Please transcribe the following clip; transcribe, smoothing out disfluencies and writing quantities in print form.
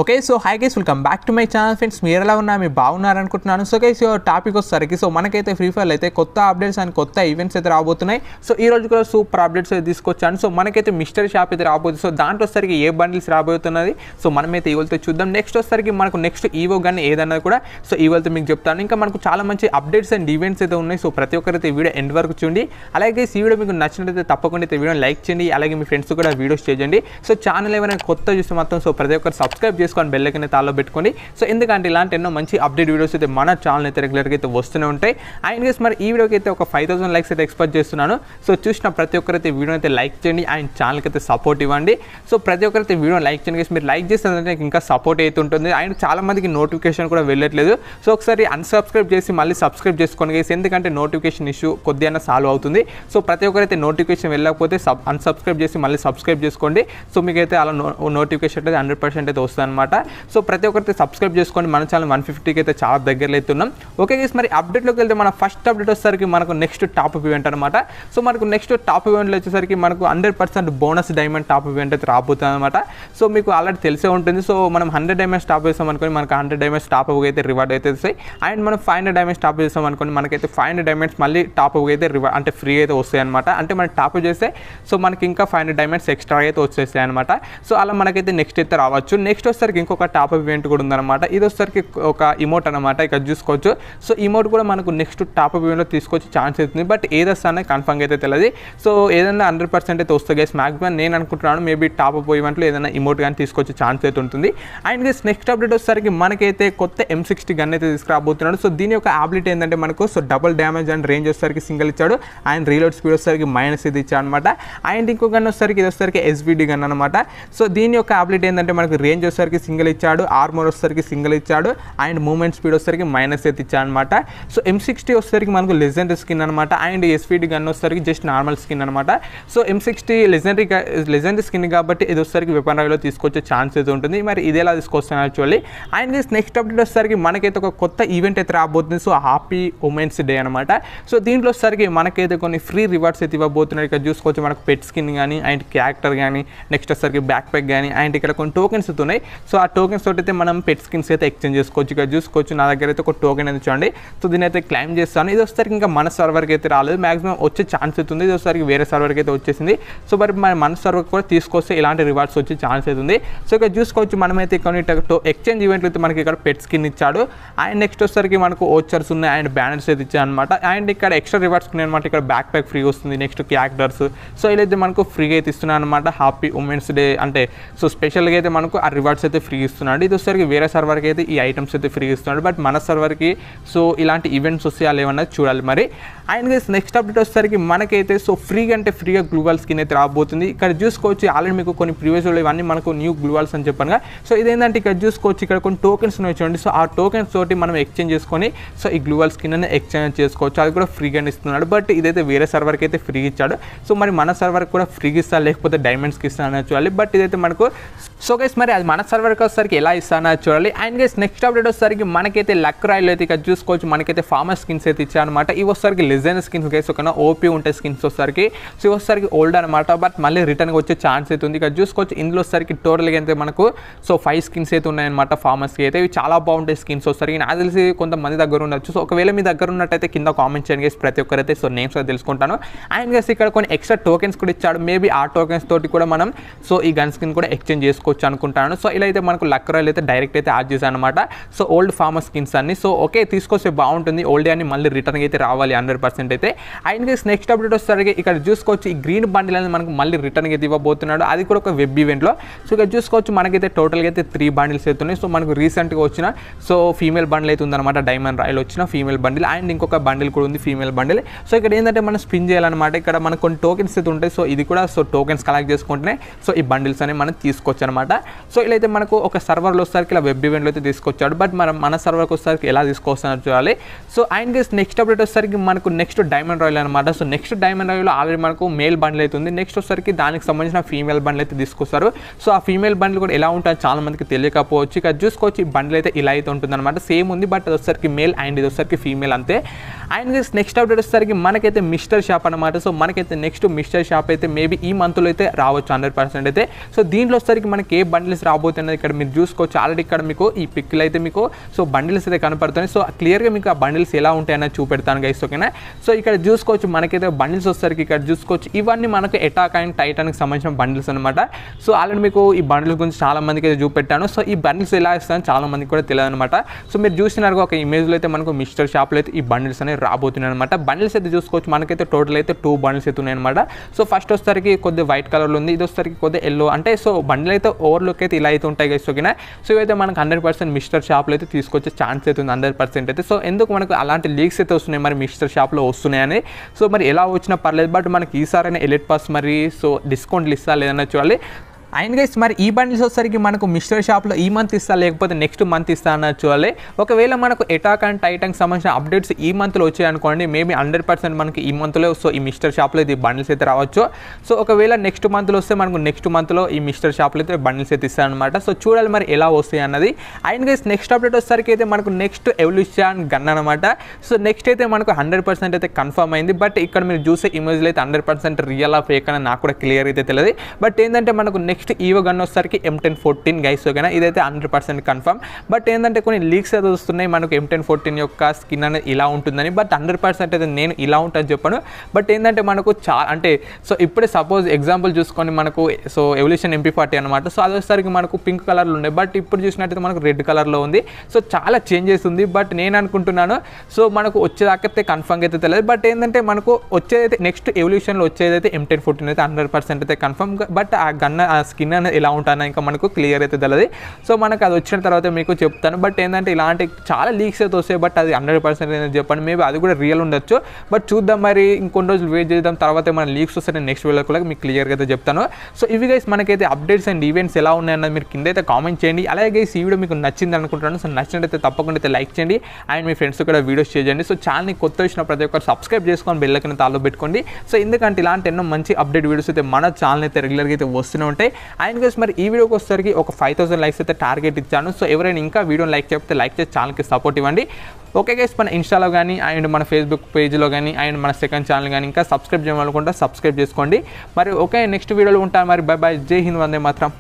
Okay so hi guys welcome back to my channel friends. మీరు ఎలా ఉన్నా మీరు బాగున్నారు అనుకుంటున్నాను. సో గైస్ టాపిక్ వచ్చేసరికి సో మనకైతే ఫ్రీ ఫైర్ అయితే కొత్త అప్డేట్స్ అండ్ కొత్త ఈవెంట్స్ అయితే రాబోతున్నాయి. సో ఈ రోజు కూడా సూపర్ అప్డేట్స్ అయితే తీసుకొచ్చాను. సో మనకైతే మిస్టరీ షాప్ అయితే రాబోతుంది. సో దాంట్లో వచ్చేసరికి ఏ బండిల్స్ రాబోతున్నది సో మనమైతే ఈవెల్తో చూద్దాం. నెక్స్ట్ వచ్చేసరికి మనకు నెక్స్ట్ ఈవో కానీ ఏదన్నా కూడా సో ఈవెల్తో మీకు చెప్తాను. ఇంకా మనకు చాలా మంచి అప్డేట్స్ అండ్ ఈవెంట్స్ అయితే ఉన్నాయి. సో ప్రతి ఒక్కరైతే వీడియో ఎండ్ వరకు చూడండి. అలాగే ఈ వీడియో మీకు నచ్చినట్లయితే తప్పకుండా అయితే వీడియో లైక్ చేయండి. అలాగే మీ ఫ్రెండ్స్ కూడా వీడియోస్ చేయండి. సో ఛానల్ ఏమైనా కొత్త చూస్తే మొత్తం సో ప్రతి ఒక్కరు సబ్స్క్రైబ్ చేసుకొని బెల్ ఐకాన్ తాలో పెట్టుకోండి. సో ఎందుకంటే ఇలాంటి ఎన్నో మంచి అప్డేట్ వీడియోస్ అయితే మన ఛానల్ అయితే రెగ్యులర్గా అయితే వస్తూనే ఉంటాయి. అండ్ గైస్ మరి ఈ వీడియోకి అయితే ఒక 5000 లైక్స్ అయితే ఎక్స్పెక్ట్ చేస్తున్నాను. సో చూసిన ప్రతి ఒక్కరైతే వీడియో అయితే లైక్ చేయండి అండ్ ఛానల్కి అయితే సపోర్ట్ ఇవ్వండి. సో ప్రతి ఒక్కరైతే వీడియో లైక్ చేయండి గైస్. మీరు లైక్ చేస్తే ఇంకా సపోర్ట్ అయితే ఉంటుంది. అండ్ చాలా మందికి నోటిఫికేషన్ కూడా వెళ్ళట్లేదు. సో ఒకసారి అన్సబ్స్క్రైబ్ చేసి మళ్ళీ సబ్స్క్రైబ్ చేసుకోండి గైస్. ఎందుకంటే నోటిఫికేషన్ ఇష్యూ కొద్దిగా సాల్వ్ అవుతుంది. సో ప్రతి ఒక్కరైతే నోటిఫికేషన్ వెళ్ళకపోతే అన్సబ్స్క్రైబ్ చేసి మళ్ళీ సబ్స్క్రైబ్ చేసుకోండి. సో మీకైతే అలా నోటిఫికేషన్ అయితే 100% అయితే వస్తుంది అనమాట. సో ప్రతి ఒక్కరైతే సబ్స్క్రైబ్ చేసుకోండి. మన ఛానల్ 150కి అయితే చాలా దగ్గరలో అయితే ఉన్నాం. ఓకే గైస్ మరి అప్డేట్లోకి వెళ్తే మన ఫస్ట్ అప్డేట్ వచ్చేసరికి మనకు నెక్స్ట్ టాప్ ఈవెంట్ అనమాట. సో మనకు నెక్స్ట్ టాప్ ఈవెంట్లో వచ్చేసరికి మనకు 100% బోనస్ డైమండ్ టాప్ ఈవెంట్ అయితే రాబోతుంది అనమాట. సో మీకు ఆల్రెడీ తెలిసే ఉంటుంది. సో మనం 100 డైమండ్స్ టాప్ చేస్తాం అనుకోని మనకు 100 డైమండ్స్ టాప్ అయితే రివార్డ్ అయితే వస్తాయి. అండ్ మనం 500 డైమండ్స్ టాప్ చేస్తాం అనుకోని మనకైతే 500 డైమండ్స్ మళ్ళీ టాప్ అయితే రివార్డ్ అంటే ఫ్రీ అయితే వస్తాయి అనమాట. అంటే మనం టాప్ చేస్తే సో మనకి ఇంకా 500 డైమండ్స్ ఎక్స్ట్రా అయితే వచ్చేస్తాయి అనమాట. సో అలా మనకైతే నెక్స్ట్ అయితే రావచ్చు. నెక్స్ట్ వచ్చేసరికి ఇంకొక టాప్ ఈవెంట్ కూడా ఉందన్నమాట. ఇది వచ్చేసరికి ఒక ఇమోట్ అనమాట. ఇక్కడ చూసుకోవచ్చు. సో ఇమోట్ కూడా మనకు నెక్స్ట్ టాప్ ఈవెంట్లో తీసుకొచ్చి ఛాన్స్ అవుతుంది. బట్ ఏదొస్తానే కన్ఫర్మ్గా అయితే తెలియదు. సో ఏదైనా 100% అయితే వస్తుంది గైస్. మ్యాక్సిమం నేను అనుకుంటున్నాను మేబీ టాప్ ఈవెంట్లో ఏదైనా ఇమోట్ కానీ తీసుకొచ్చి ఛాన్స్ అయితే ఉంటుంది. అండ్ గైస్ నెక్స్ట్ అప్డేట్ వచ్చేసరికి మనకైతే కొత్త M60 గన్ అయితే తీసుకురాబోతున్నాడు. సో దీని యొక్క అబిలిటీ ఏంటంటే మనకు so double damage and range వచ్చేసరికి సింగిల్ ఇచ్చాడు. అండ్ రీలోడ్ స్పీడ్ వచ్చేసరికి మైనస్ ఇది ఇచ్చాడు అనమాట. అండ్ ఇంకో గన్ వచ్చేసరికి ఇది వచ్చేసరికి SVD గన్ అనమాట. సో దీని యొక్క అబిలిటీ ఏంటంటే మనకు రేంజ్ వచ్చేసరికి సింగిల్ ఇచ్చాడు. ఆర్మర్ వచ్చేసరికి సింగిల్ ఇచ్చాడు. అండ్ మూవ్మెంట్ స్పీడ్ వచ్చేసరికి మైనస్ అయితే ఇచ్చాడు అనమాట. సో M60 వచ్చేసరికి మనకు లెజెండరీ స్కిన్ అనమాట. అండ్ SVD గన్ వచ్చేసరికి జస్ట్ నార్మల్ స్కిన్ అనమాట. సో M60 లెజెండరీ స్కిన్ కాబట్టి ఇది వచ్చేసరికి వెపన్ రాయిలో తీసుకొచ్చే ఛాన్స్ అయితే ఉంటుంది. మరి ఇది ఎలా తీసుకొస్తాను యాక్చువల్లీ. అండ్ నెక్స్ట్ అప్డేట్ వచ్చేసరికి మనకైతే ఒక కొత్త ఈవెంట్ అయితే రాబోతుంది. సో హ్యాపీ ఉమెన్స్ డే అనమాట. సో దీంట్లో వచ్చేసరికి మనకైతే కొన్ని ఫ్రీ రివార్డ్స్ అయితే ఇవ్వబోతున్నారు. ఇక్కడ చూసుకోవచ్చు మనకు పెట్ స్కిన్ కానీ అండ్ క్యారెక్టర్ కానీ నెక్స్ట్ వచ్చేసరికి బ్యాక్ ప్యాక్ కానీ అండ్ ఇక్కడ కొన్ని టోకెన్స్ ఉన్నాయి. సో ఆ టోకెన్స్ తోటి అయితే మనం పెట్ స్కిన్స్ అయితే ఎక్స్చేంజ్ చేసుకోవచ్చు. ఇక్కడ చూసుకోవచ్చు నా దగ్గర అయితే ఒక టోకెన్ అయితే చూడండి. సో దీని అయితే క్లైమ్ చేస్తాను. ఇది వచ్చేసరికి ఇంకా మన సర్వర్కి అయితే రాలేదు. మాక్సిమం వచ్చే ఛాన్స్ అవుతుంది. ఇది వచ్చేసరికి వేరే సర్వర్కి అయితే వచ్చేసింది. సో మరి మన సర్వర్కి కూడా తీసుకొస్తే ఇలాంటి రివార్డ్స్ వచ్చే ఛాన్స్ అవుతుంది. సో ఇక్కడ చూసుకోవచ్చు మనమైతే కొన్ని ఎక్స్చేంజ్ ఈవెంట్లు అయితే మనకి ఇక్కడ పెట్ స్కిన్ ఇచ్చాడు. అండ్ నెక్స్ట్ వచ్చేసరికి మనకు ఓచర్స్ ఉన్నాయి అండ్ బ్యానర్స్ అయితే ఇచ్చాడు అనమాట. అండ్ ఇక్కడ ఎక్స్ట్రా రివార్డ్స్ ఉన్నాయి అనమాట. ఇక్కడ బ్యాక్ ప్యాక్ ఫ్రీ వస్తుంది. నెక్స్ట్ క్యారెక్టర్స్ సో ఇలా అయితే మనకు ఫ్రీగా అయితే ఇస్తున్నాను అనమాట. హ్యాపీ ఉమెన్స్ డే అంటే సో స్పెషల్గా అయితే మనకు ఆ రివార్డ్స్ అయితే ఫ్రీ ఇస్తున్నాడు. ఇది వచ్చేసరికి వేరే సర్వర్కి అయితే ఈ ఐటమ్స్ అయితే ఫ్రీ ఇస్తున్నాడు. బట్ మన సర్వర్కి సో ఇలాంటి ఈవెంట్స్ వస్తాయా లేవన్నది చూడాలి మరి. అండ్ నెక్స్ట్ అప్డేట్ వచ్చేసరికి మనకైతే సో ఫ్రీగా అంటే ఫ్రీగా గ్లూవాల్ స్కిన్ అయితే రాబోతుంది. ఇక్కడ చూసుకోవచ్చు ఆల్రెడీ మీకు కొన్ని ప్రీవియస్ ఇవన్నీ మనకు న్యూ గ్లూవాల్స్ అని చెప్పాను. సో ఇదేంటంటే ఇక్కడ చూసుకోవచ్చు ఇక్కడ కొన్ని టోకెన్స్ ఉన్నాయి చూడండి. సో ఆ టోకెన్స్ తోటి మనం ఎక్స్చేంజ్ చేసుకొని సో ఈ గ్లూవాల్ స్కిన్ అనేది ఎక్స్చేంజ్ చేసుకోవచ్చు. అది కూడా ఫ్రీగానే ఇస్తున్నాడు. బట్ ఇదైతే వేరే సర్వర్కి అయితే ఫ్రీ ఇచ్చాడు. సో మరి మన సర్వర్కి కూడా ఫ్రీగా ఇస్తా లేకపోతే డైమండ్స్కి ఇస్తానని చూడాలి. బట్ ఇదైతే మనకు సో గైస్ మరి అది మన సర్వర్కి వచ్చేసరికి ఎలా ఇస్తానని చూడాలి. అండ్ గైస్ నెక్స్ట్ అప్డేట్ వచ్చేసరికి మనకైతే లక్ రాయిల్ అయితే ఇక్కడ చూసుకోవచ్చు మనకైతే ఫార్మర్ స్కిన్స్ అయితే ఇచ్చారనమాట. ఇవి వచ్చేసరికి లెజెండ్ స్కిన్స్ గైస్ ఒక ఓపీ ఉంటాయి స్కిన్స్ వచ్చేసరికి. సో ఇవి వచ్చేసరికి ఓల్డ్ అనమాట. బట్ మళ్ళీ రిటర్న్గా వచ్చే ఛాన్స్ అయితే ఉంది. ఇక్కడ చూసుకోవచ్చు ఇందులో వచ్చేసరికి టోటల్గా అయితే మనకు సో 5 స్కిన్స్ అయితే ఉన్నాయన్నమాట ఫార్మర్స్కి అయితే. ఇవి చాలా బాగుంటాయి స్కిన్స్ వచ్చేసరికి. నాకు తెలిసి కొంతమంది దగ్గర ఉండొచ్చు. సో ఒకవేళ మీ దగ్గర ఉన్నట్టయితే కింద కామెంట్ చేయండి గైస్. ప్రతి ఒక్కరైతే సో నేమ్స్ అయితే తెలుసుకుంటాను. అండ్ గైస్ ఇక్కడ కొన్ని ఎక్స్ట్రా టోకెన్స్ కూడా ఇచ్చాడు. మేబీ ఆ టోకెన్స్ తోటి కూడా మనం సో ఈ గన్ స్కిన్ కూడా ఎక్స్చేంజ్ చేసుకోవచ్చు అనుకుంటాను. సో ఇలా అయితే మనకు లక్ రాయల్ అయితే డైరెక్ట్ అయితే యాడ్ చేశాను అనమాట. సో ఓల్డ్ ఫార్మర్ స్కిన్స్ అన్ని సో ఓకే తీసుకొస్తే బాగుంటుంది. ఓల్డ్ అని మళ్ళీ రిటర్న్ అయితే రావాలి 100% అయితే. అండ్ గైస్ నెక్స్ట్ అప్డేట్ వచ్చేసరికి ఇక్కడ చూసుకోవచ్చు ఈ గ్రీన్ బండిల్ అనేది మనకు మళ్ళీ రిటర్న్ అయితే ఇవ్వబోతున్నాడు. అది కూడా ఒక వెబ్ ఈవెంట్లో. సో ఇక్కడ చూసుకోవచ్చు మనకైతే టోటల్గా అయితే 3 బండిల్స్ అయితే ఉన్నాయి. సో మనకు రీసెంట్గా వచ్చిన సో ఫీమేల్ బండిల్ అయితే ఉందన్నమాట. డైమండ్ రాయల్ వచ్చిన ఫీమేల్ బండిల్ అండ్ ఇంకొక బండిల్ కూడా ఉంది ఫీమేల్ బండిల్. సో ఇక్కడ ఏంటంటే మనం స్పిన్ చేయాలన్నమాట. ఇక్కడ మనకు కొన్ని టోకెన్స్ అయితే ఉంటాయి. సో ఇది కూడా సో టోకెన్స్ కలెక్ట్ చేసుకుంటేనే సో ఈ బండిల్స్ అనేవి మనం తీసుకోవచ్చు అనమాట. సో ఇలా అయితే మనకు ఒక సర్వర్లో వచ్చేసరికి ఇలా వెబ్ ఈవెంట్లో అయితే తీసుకొచ్చాడు. బట్ మన సర్వర్కి వచ్చేసరికి ఎలా తీసుకొస్తానో చూడాలి. So and guys next update వచ్చేసరికి మనకు నెక్స్ట్ డైమండ్ రాయల్ అనమాట. So next diamond royal already మనకు మేల్ బండిల్ అయితే ఉంది. నెక్స్ట్ వచ్చేసరికి దానికి సంబంధించిన ఫీమేల్ బండిల్ అయితే తీసుకొస్తారు. సో ఆ ఫీమేల్ బండిల్ కూడా ఎలా ఉంటుందో చాలా మందికి తెలియకపోవచ్చు. ఇక్కడ చూసుకోవచ్చు ఈ బండిల్ అయితే ఇలా అయితే ఉంటుంది అనమాట. సేమ్ ఉంది బట్ అది వచ్చేసరికి మేల్ అండ్ ఇది వచ్చేసరికి ఫీమేల్ అంతే. అండ్ గైస్ నెక్స్ట్ అప్డేట్ వచ్చేసరికి మనకైతే మిస్టర్ షాప్ అనమాట. సో మనకైతే నెక్స్ట్ మిస్టర్ షాప్ అయితే మేబీ ఈ మంత్లో అయితే రావచ్చు 100% అయితే. సో దీంట్లో వచ్చేసరికి మనకి మీకు ఏ బండిల్స్ రాబోతున్నది ఇక్కడ మీరు చూసుకోవచ్చు. ఆల్రెడీ ఇక్కడ మీకు ఈ పిక్లు అయితే మీకు సో బండిల్స్ అయితే కనపడుతున్నాయి. సో క్లియర్గా మీకు ఆ బండిల్స్ ఎలా ఉంటాయని చూపెడతాను గైస్, ఓకేనా. సో ఇక్కడ చూసుకోవచ్చు మనకైతే బండిల్స్ వస్తారు. ఇక్కడ చూసుకోవచ్చు ఇవన్నీ మనకు ఎటాక్ అండ్ టైటాన్కి సంబంధించిన బండిల్స్ అనమాట. సో ఆల్రెడీ మీకు ఈ బండిల్స్ గురించి చాలా మందికి అయితే చూపెట్టాను. సో ఈ బండిల్స్ ఎలా ఇస్తాను చాలా మందికి కూడా తెలియదు అనమాట. సో మీరు చూసినారు ఒక ఇమేజ్లో అయితే మనకు మిస్టర్ షాప్లో అయితే ఈ బండిల్స్ అనేవి రాబోతున్నాయి అనమాట. బండిల్స్ అయితే చూసుకోవచ్చు మనకైతే టోటల్ అయితే 2 బండిల్స్ అయితే ఉన్నాయి అనమాట. సో ఫస్ట్ వచ్చేసరికి కొద్దిగా వైట్ కలర్లో ఉంది, ఇది వచ్చేసరికి కొద్దిగా ఎల్లో, అంటే సో బండిల్ అయితే ఓవర్లుక్ అయితే ఇలా అయితే ఉంటాయి గైస్, ఓకేనా. సో ఇవైతే మనకు 100% మిస్టర్ షాప్లో అయితే తీసుకొచ్చే ఛాన్స్ అయితే ఉంది 100% అయితే. సో ఎందుకు మనకు అలాంటి లీక్స్ అయితే వస్తున్నాయి మరి మిస్టర్ షాప్లో వస్తున్నాయని. సో మరి ఎలా వచ్చినా పర్లేదు, బట్ మనకి ఈసారైనా ఎలిట్ పాస్ మరి సో డిస్కౌంట్లు ఇస్తా లేదన్నా చూడాలి. అండ్ గైస్ మరి ఈ బండిల్స్ వచ్చేసరికి మనకు మిస్టర్ షాప్లో ఈ మంత్ ఇస్తా లేకపోతే నెక్స్ట్ మంత్ ఇస్తా అన్న చూడాలి. ఒకవేళ మనకు ఎటాక్ అండ్ టైటాన్కి సంబంధించిన అప్డేట్స్ ఈ మంత్లో వచ్చాయి అనుకోండి, మేబీ 100% మనకి ఈ మంత్లో సో ఈ మిస్టర్ షాప్లో ఇది బండిల్స్ అయితే రావచ్చు. సో ఒకవేళ నెక్స్ట్ మంత్లో వస్తే మనకు నెక్స్ట్ మంత్లో ఈ మిస్టర్ షాప్లో అయితే బండిల్స్ అయితే ఇస్తారనమాట. సో చూడాలి మరి ఎలా వస్తాయి అన్నది. అండ్ గైస్ నెక్స్ట్ అప్డేట్ వచ్చేసరికి అయితే మనకు నెక్స్ట్ ఎవల్యూషన్ గన్ అనమాట. సో నెక్స్ట్ అయితే మనకు 100% అయితే కన్ఫర్మ్ అయింది. బట్ ఇక్కడ మీరు చూసే ఇమేజ్లో అయితే 100% రియల్ ఆ ఫేక్ అని నాకు కూడా క్లియర్ అయితే తెలియదు. బట్ ఏంటంటే మనకు నెక్స్ట్ ఈవో గన్ వచ్చేసరికి M1014 గైస్, ఓకేనా. ఇదైతే 100% కన్ఫర్మ్. బట్ ఏంటంటే కొన్ని లీక్స్ అయితే వస్తున్నాయి మనకు M1014 యొక్క స్కిన్ అనేది ఇలా ఉంటుందని. బట్ 100% అయితే నేను ఇలా ఉంటుందని చెప్పాను. బట్ ఏంటంటే మనకు చాలా అంటే సో ఇప్పుడే సపోజ్ ఎగ్జాంపుల్ చూసుకొని మనకు సో ఎవల్యూషన్ MP40 అనమాట. సో అది వచ్చేసరికి మనకు పింక్ కలర్లో ఉండే, బట్ ఇప్పుడు చూసినట్టయితే మనకు రెడ్ కలర్లో ఉంది. సో చాలా చేంజెస్ ఉంది. బట్ నేను అనుకుంటున్నాను సో మనకు వచ్చేదాకైతే కన్ఫర్మ్ అయితే తెలియదు. బట్ ఏంటంటే మనకు వచ్చేదైతే నెక్స్ట్ ఎవల్యూషన్లో వచ్చేదైతే M1014 అయితే 100% అయితే కన్ఫర్మ్. బట్ ఆ గన్ ఆ స్కిన్ అనేది ఎలా ఉంటానో ఇంకా మనకు క్లియర్ అయితే తెలియదు. సో మనకు అది వచ్చిన తర్వాత మీకు చెప్తాను. బట్ ఏంటంటే ఇలాంటి చాలా లీక్స్ అయితే వస్తాయి. బట్ అది 100% అయితే చెప్పండి, మేబీ అది కూడా రియల్ ఉండొచ్చు. బట్ చూద్దాం మరి ఇంకొన్ని రోజులు వెయిట్ చేద్దాం. తర్వాత మన లీక్స్ వస్తే నేను నెక్స్ట్ వీడియో కూడా మీకు క్లియర్గా అయితే చెప్తాను. సో ఇవి గైస్ మనకైతే అప్డేట్స్ అండ్ ఈవెంట్స్ ఎలా ఉన్నాయన్నది మీరు కింద అయితే కామెంట్ చేయండి. అలాగే గైస్ ఈ వీడియో మీకు నచ్చింది అనుకుంటున్నాను. సో నచ్చినట్టయితే తప్పకుండా అయితే లైక్ చేయండి అండ్ మీ ఫ్రెండ్స్ కూడా వీడియోస్ చేయండి. సో ఛానల్ని కొత్త వచ్చిన ప్రతి ఒక్కరు సబ్స్క్రైబ్ చేసుకొని బెల్ ఐకాన్ తాలో పెట్టుకోండి. సో ఎందుకంటే ఇలాంటి ఎన్నో మంచి అప్డేట్ వీడియోస్ అయితే మన ఛానల్ అయితే రెగ్యులర్గా అయితే వస్తూనే ఉంటాయి. అండ్ గైస్ మరి ఈ వీడియోకి వచ్చేసరికి ఒక 5000 లైక్స్ అయితే టార్గెట్ ఇచ్చాను. సో ఎవరైనా ఇంకా వీడియోని లైక్ చేస్తే లైక్ చేసి ఛానల్కి సపోర్ట్ ఇవ్వండి. ఓకే గైస్ మన ఇన్స్టాలో కానీ అండ్ మన ఫేస్బుక్ పేజ్లో కానీ అండ్ మన సెకండ్ ఛానల్ కానీ ఇంకా సబ్స్క్రైబ్ చేయాలనుకుంటే సబ్స్క్రైబ్ చేసుకోండి. మరి ఓకే నెక్స్ట్ వీడియోలో ఉంటాను. మరి బై బై, జై హింద్, వందే మాత్రం.